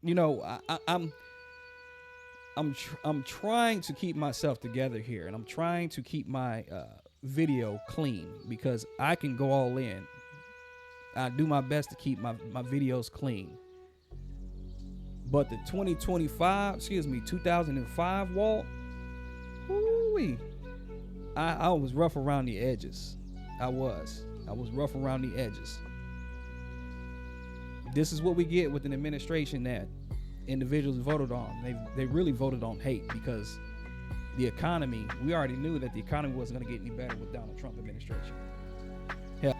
You know, I'm trying to keep myself together here, and I'm trying to keep my video clean because I can go all in. I do my best to keep my videos clean. But the 2025, excuse me, 2005 Walt, woo I was rough around the edges. I was rough around the edges. This is what we get with an administration that individuals voted on. They really voted on hate because the economy. We already knew that the economy wasn't going to get any better with Donald Trump administration. Hell,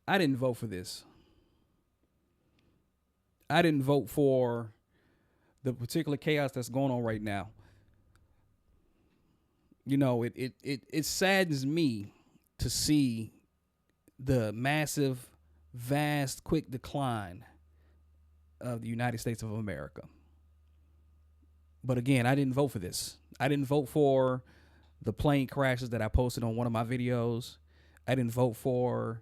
I didn't vote for this. I didn't vote for the particular chaos that's going on right now. You know, it saddens me to see the massive, vast, quick decline of the United States of America. But again, I didn't vote for this. I didn't vote for the plane crashes that I posted on one of my videos. I didn't vote for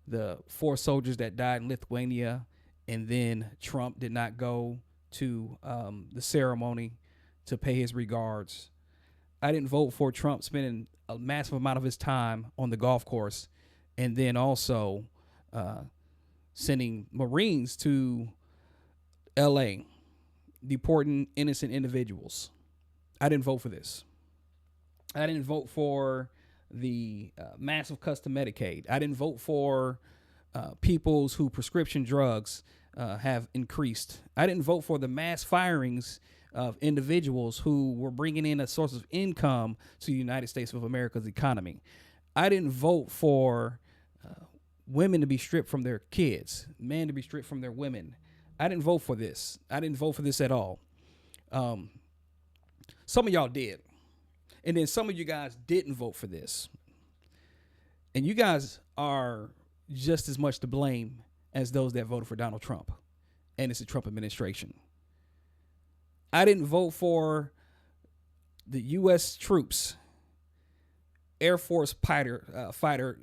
the four soldiers that died in Lithuania, and then Trump did not go to the ceremony to pay his regards. I didn't vote for Trump spending a massive amount of his time on the golf course and then also sending Marines to LA, deporting innocent individuals. I didn't vote for this. I didn't vote for the massive cuts to Medicaid. I didn't vote for people's who prescription drugs have increased. I didn't vote for the mass firings of individuals who were bringing in a source of income to the United States of America's economy. I didn't vote for women to be stripped from their kids, men to be stripped from their women. I didn't vote for this. I didn't vote for this at all. Some of y'all did. And then some of you guys didn't vote for this. And you guys are just as much to blame as those that voted for Donald Trump. And it's the Trump administration. I didn't vote for the U.S. troops, Air Force fighter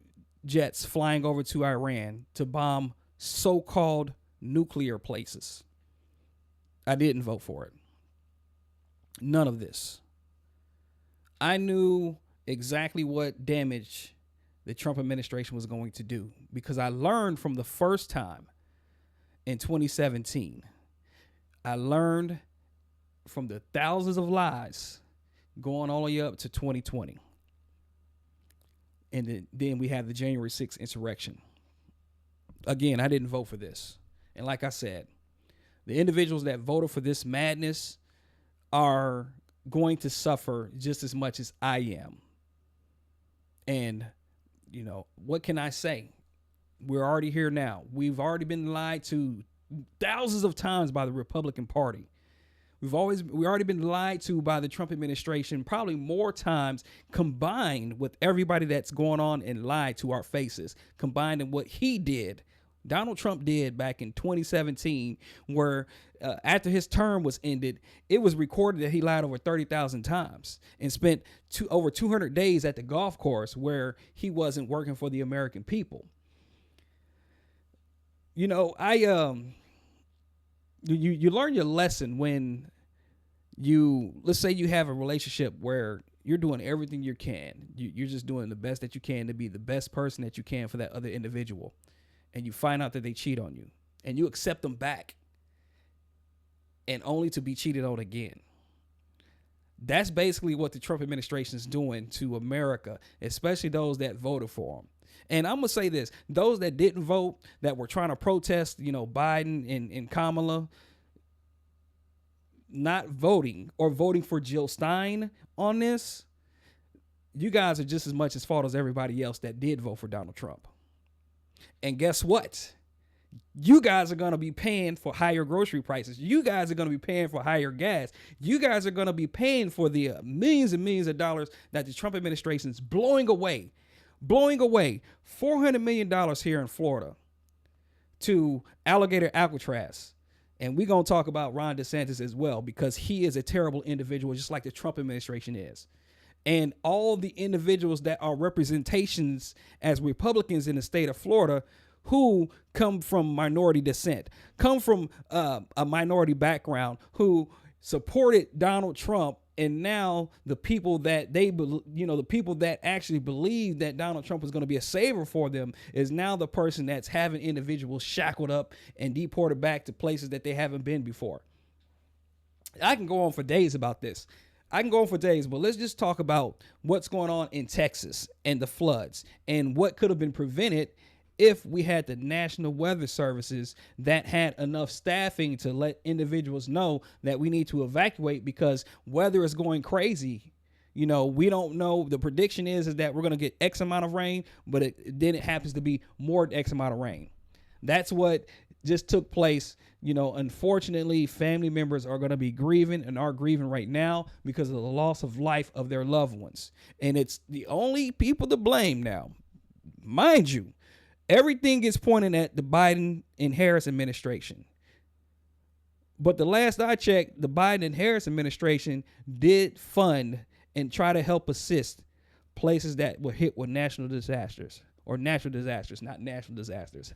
jets flying over to Iran to bomb so-called nuclear places. I didn't vote for it. None of this. I knew exactly what damage the Trump administration was going to do because I learned from the first time in 2017. I learned from the thousands of lies going all the way up to 2020. And then we had the January 6th insurrection. Again, I didn't vote for this. And like I said, the individuals that voted for this madness are going to suffer just as much as I am. And, you know, what can I say? We're already here now. We've already been lied to thousands of times by the Republican Party. We've already been lied to by the Trump administration, probably more times combined with everybody that's going on and lied to our faces, combined in what he did. Donald Trump did back in 2017, where after his term was ended, it was recorded that he lied over 30,000 times and spent over 200 days at the golf course where he wasn't working for the American people. You know, you learn your lesson when let's say you have a relationship where you're doing everything you can. You're just doing the best that you can to be the best person that you can for that other individual. And you find out that they cheat on you and you accept them back and only to be cheated on again. That's basically what the Trump administration is doing to America, especially those that voted for him. And I'm going to say this, those that didn't vote, that were trying to protest, you know, Biden and Kamala not voting or voting for Jill Stein on this, you guys are just as much at fault as everybody else that did vote for Donald Trump. And guess what? You guys are going to be paying for higher grocery prices. You guys are going to be paying for higher gas. You guys are going to be paying for the millions and millions of dollars that the Trump administration is blowing away $400 million here in Florida to Alligator Alcatraz And we're going to talk about Ron DeSantis as well, because he is a terrible individual, just like the Trump administration is. And all the individuals that are representations as Republicans in the state of Florida who come from minority descent, come from a minority background, who supported Donald Trump. And now the people that the people that actually believe that Donald Trump was going to be a savior for them is now the person that's having individuals shackled up and deported back to places that they haven't been before. I can go on for days about this. But let's just talk about what's going on in Texas and the floods and what could have been prevented if we had the National Weather Services that had enough staffing to let individuals know that we need to evacuate because weather is going crazy. We don't know. The prediction is that we're going to get X amount of rain, but then it happens to be more than X amount of rain. That's what just took place. Unfortunately, family members are going to be grieving and are grieving right now because of the loss of life of their loved ones. And it's the only people to blame now. Mind you, everything is pointing at the Biden and Harris administration. But the last I checked, the Biden and Harris administration did fund and try to help assist places that were hit with natural disasters, not national disasters.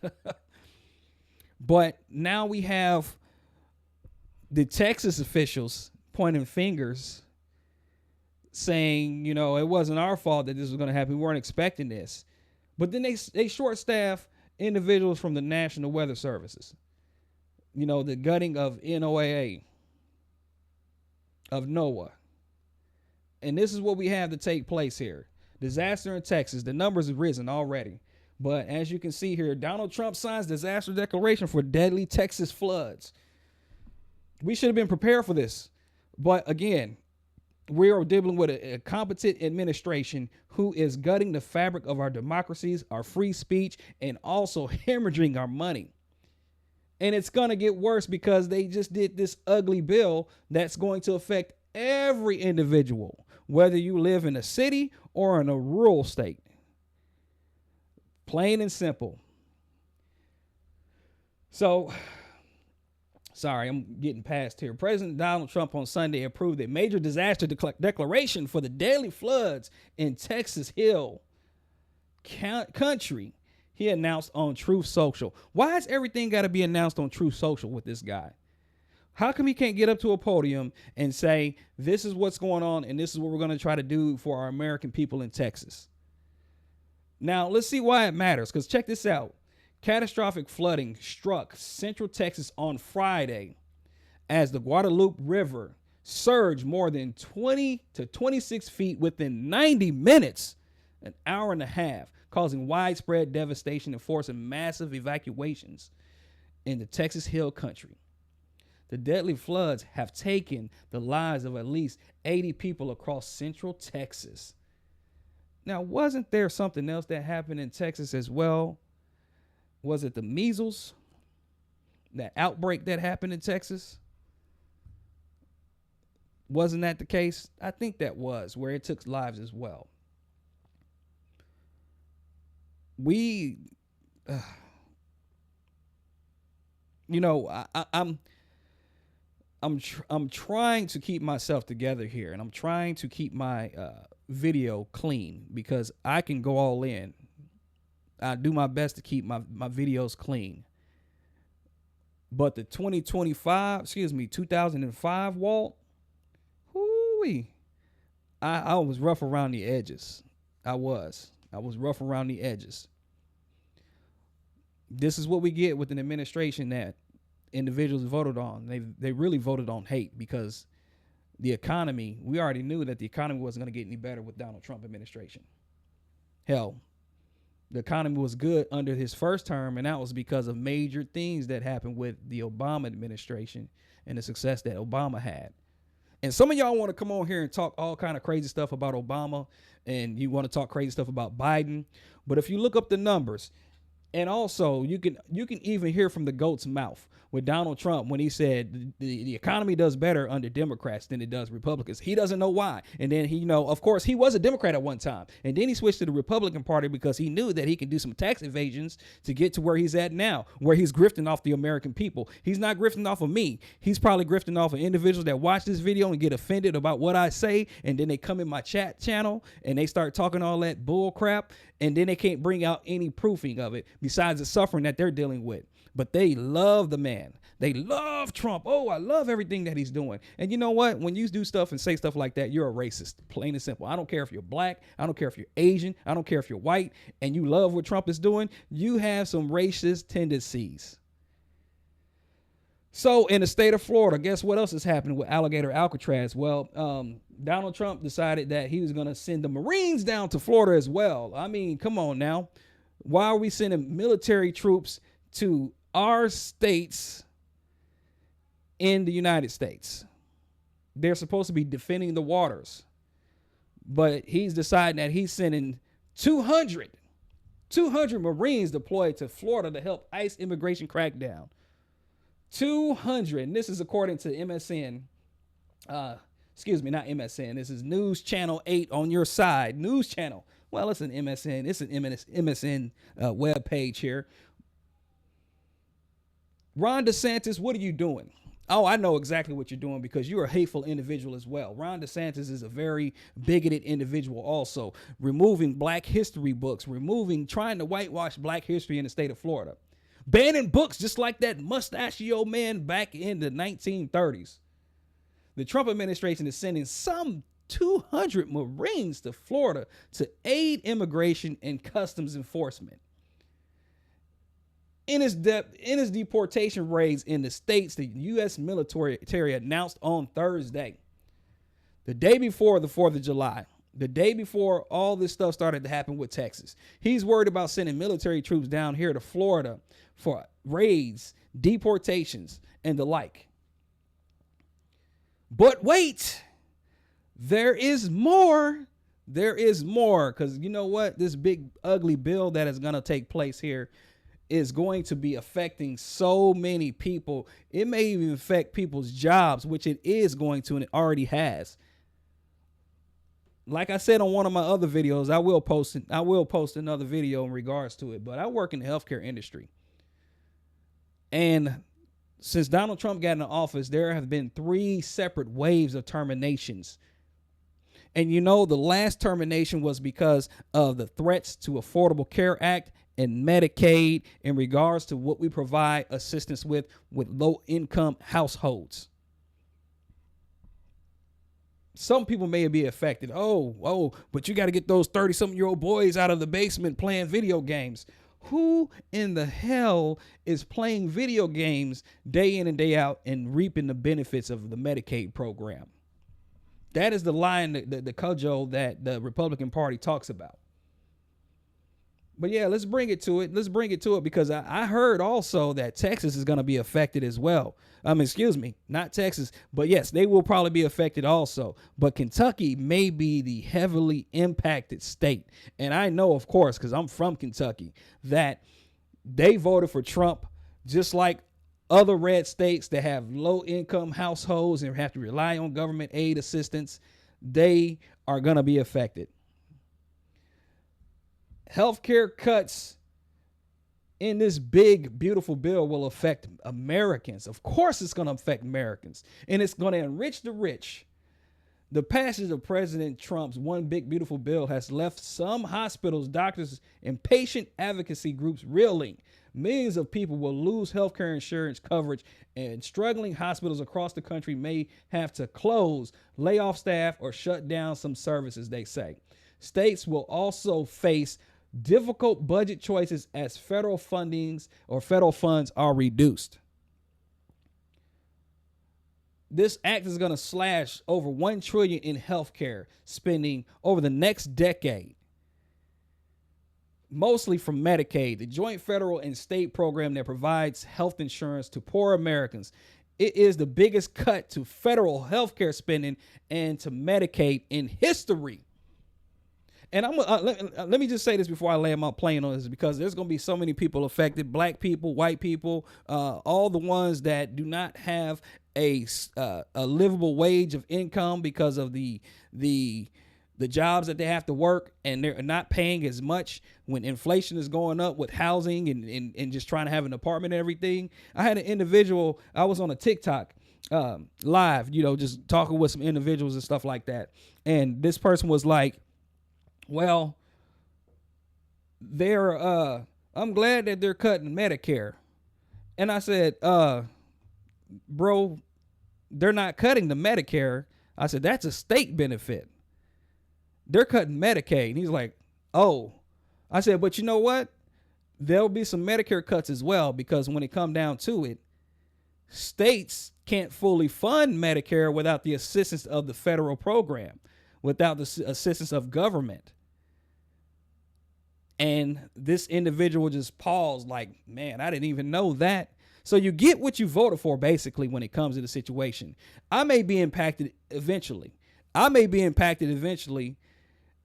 But now we have the Texas officials pointing fingers saying, it wasn't our fault that this was going to happen. We weren't expecting this. But then they short staff individuals from the National Weather Services. The gutting of NOAA, of NOAA. And this is what we have to take place here. Disaster in Texas. The numbers have risen already. But as you can see here, Donald Trump signs disaster declaration for deadly Texas floods. We should have been prepared for this. But again, we are dealing with a competent administration who is gutting the fabric of our democracies, our free speech, and also hemorrhaging our money. And it's going to get worse because they just did this ugly bill that's going to affect every individual, whether you live in a city or in a rural state. Plain and simple. So, sorry, I'm getting past here. President Donald Trump on Sunday approved a major disaster declaration for the deadly floods in Texas Hill Country. He announced on Truth Social. Why has everything got to be announced on Truth Social with this guy? How come he can't get up to a podium and say, this is what's going on and this is what we're going to try to do for our American people in Texas? Now, let's see why it matters, because check this out. Catastrophic flooding struck Central Texas on Friday as the Guadalupe River surged more than 20 to 26 feet within 90 minutes, an hour and a half, causing widespread devastation and forcing massive evacuations in the Texas Hill Country. The deadly floods have taken the lives of at least 80 people across Central Texas. Now, wasn't there something else that happened in Texas as well? Was it the measles? That outbreak that happened in Texas? Wasn't that the case? I think that was, where it took lives as well. I'm trying to keep myself together here, and I'm trying to keep my video clean because I can go all in. I do my best to keep my videos clean. But the 2005 Walt, I was rough around the edges. I was rough around the edges. This is what we get with an administration that individuals voted on. They really voted on hate because the economy, we already knew that the economy wasn't going to get any better with Donald Trump administration. Hell, the economy was good under his first term, and that was because of major things that happened with the Obama administration and the success that Obama had. And some of y'all want to come on here and talk all kind of crazy stuff about Obama, and you want to talk crazy stuff about Biden. But if you look up the numbers, And also, you can even hear from the goat's mouth with Donald Trump when he said the economy does better under Democrats than it does Republicans. He doesn't know why. And then he, of course, he was a Democrat at one time. And then he switched to the Republican Party because he knew that he can do some tax evasions to get to where he's at now, where he's grifting off the American people. He's not grifting off of me. He's probably grifting off of individuals that watch this video and get offended about what I say. And then they come in my chat channel and they start talking all that bull crap. And then they can't bring out any proofing of it besides the suffering that they're dealing with. But they love the man. They love Trump. Oh, I love everything that he's doing. And you know what? When you do stuff and say stuff like that, you're a racist, plain and simple. I don't care if you're black. I don't care if you're Asian. I don't care if you're white and you love what Trump is doing. You have some racist tendencies. So in the state of Florida, guess what else is happening with Alligator Alcatraz? Well, Donald Trump decided that he was going to send the Marines down to Florida as well. I mean, come on now. Why are we sending military troops to our states in the United States? They're supposed to be defending the waters. But he's deciding that he's sending 200 Marines deployed to Florida to help ICE immigration crackdown. 200. And this is according to MSN. Excuse me, not MSN. This is News Channel 8 on your side. News Channel. Well, it's an MSN. It's an MSN web page here. Ron DeSantis, what are you doing? Oh, I know exactly what you're doing because you're a hateful individual as well. Ron DeSantis is a very bigoted individual also. Removing black history books, trying to whitewash black history in the state of Florida. Banning books just like that mustachio man back in the 1930s. The Trump administration is sending some 200 Marines to Florida to aid immigration and customs enforcement. In his deportation raids in the states, the U.S. military announced on Thursday, the day before the 4th of July, the day before all this stuff started to happen with Texas. He's worried about sending military troops down here to Florida for raids, deportations, and the like. But wait, there is more. There is more, because you know what? This big ugly bill that is going to take place here is going to be affecting so many people. It may even affect people's jobs, which it is going to, and it already has. Like I said on one of my other videos, I will post another video in regards to it, but I work in the healthcare industry. And since Donald Trump got in office, there have been 3 separate waves of terminations. And the last termination was because of the threats to Affordable Care Act and Medicaid in regards to what we provide assistance with low-income households. Some people may be affected. Oh, but you got to get those 30-something-year-old boys out of the basement playing video games. Who in the hell is playing video games day in and day out and reaping the benefits of the Medicaid program? That is the line, the cudgel that the Republican Party talks about. But yeah, let's bring it to it. Because I heard also that Texas is going to be affected as well. Excuse me, not Texas, but yes, they will probably be affected also. But Kentucky may be the heavily impacted state. And I know, of course, because I'm from Kentucky, that they voted for Trump just like other red states that have low income households and have to rely on government aid assistance. They are going to be affected. Healthcare cuts in this big, beautiful bill will affect Americans. Of course, it's going to affect Americans, and it's going to enrich the rich. The passage of President Trump's one big, beautiful bill has left some hospitals, doctors, and patient advocacy groups reeling. Millions of people will lose healthcare insurance coverage, and struggling hospitals across the country may have to close, lay off staff, or shut down some services, they say. States will also face difficult budget choices as federal funds are reduced. This act is going to slash over $1 trillion in healthcare spending over the next decade, mostly from Medicaid, the joint federal and state program that provides health insurance to poor Americans. It is the biggest cut to federal healthcare spending and to Medicaid in history. And let me just say this before I land my plane on this, because there's going to be so many people affected: black people, white people, all the ones that do not have a livable wage of income because of the jobs that they have to work, and they're not paying as much when inflation is going up with housing and just trying to have an apartment and everything. I had an individual, I was on a TikTok live, just talking with some individuals and stuff like that. And this person was like, well, I'm glad that they're cutting Medicare. And I said, bro, they're not cutting the Medicare. I said, that's a state benefit. They're cutting Medicaid. And he's like, oh. I said, but you know what? There'll be some Medicare cuts as well, because when it come down to it, states can't fully fund Medicare without the assistance of the federal program, without the assistance of government. And this individual just paused like, man, I didn't even know that. So you get what you voted for, basically, when it comes to the situation. I may be impacted eventually.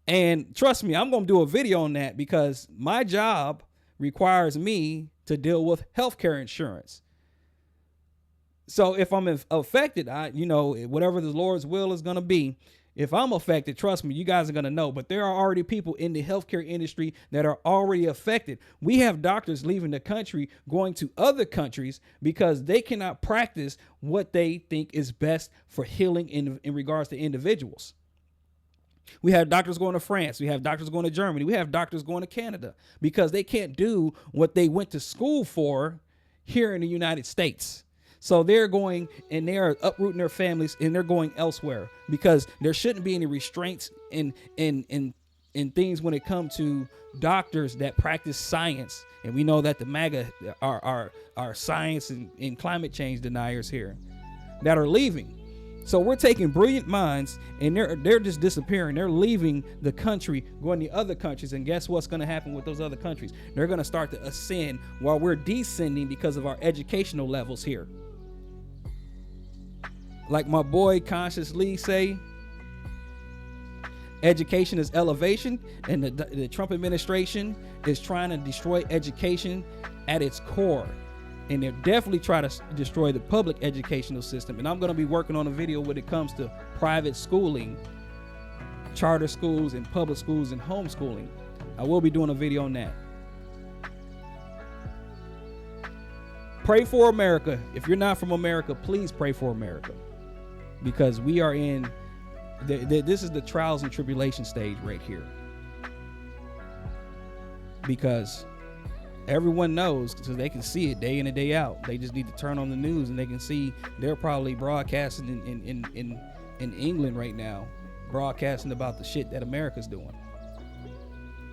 And trust me, I'm going to do a video on that, because my job requires me to deal with healthcare insurance. So if I'm affected, whatever the Lord's will is going to be, if I'm affected, trust me, you guys are going to know. But there are already people in the healthcare industry that are already affected. We have doctors leaving the country, going to other countries because they cannot practice what they think is best for healing in regards to individuals. We have doctors going to France. We have doctors going to Germany. We have doctors going to Canada because they can't do what they went to school for here in the United States. So they're going and they're uprooting their families and they're going elsewhere, because there shouldn't be any restraints in things when it comes to doctors that practice science. And we know that the MAGA are science and climate change deniers here that are leaving. So we're taking brilliant minds and they're just disappearing. They're leaving the country, going to other countries. And guess what's going to happen with those other countries? They're going to start to ascend while we're descending because of our educational levels here. Like my boy Conscious Lee say, education is elevation, and the Trump administration is trying to destroy education at its core. And they're definitely trying to destroy the public educational system. And I'm going to be working on a video when it comes to private schooling, charter schools and public schools and homeschooling. I will be doing a video on that. Pray for America. If you're not from America, please pray for America. Because we are in, this is the trials and tribulation stage right here. Because everyone knows, because they can see it day in and day out. They just need to turn on the news and they can see they're probably broadcasting in England right now, broadcasting about the shit that America's doing.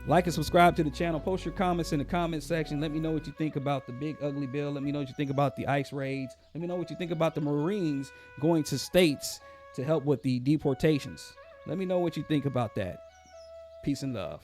Like and subscribe to the channel. Post your comments in the comment section. Let me know what you think about the big ugly bill. Let me know what you think about the ICE raids. Let me know what you think about the Marines going to states to help with the deportations. Let me know what you think about that. Peace and love.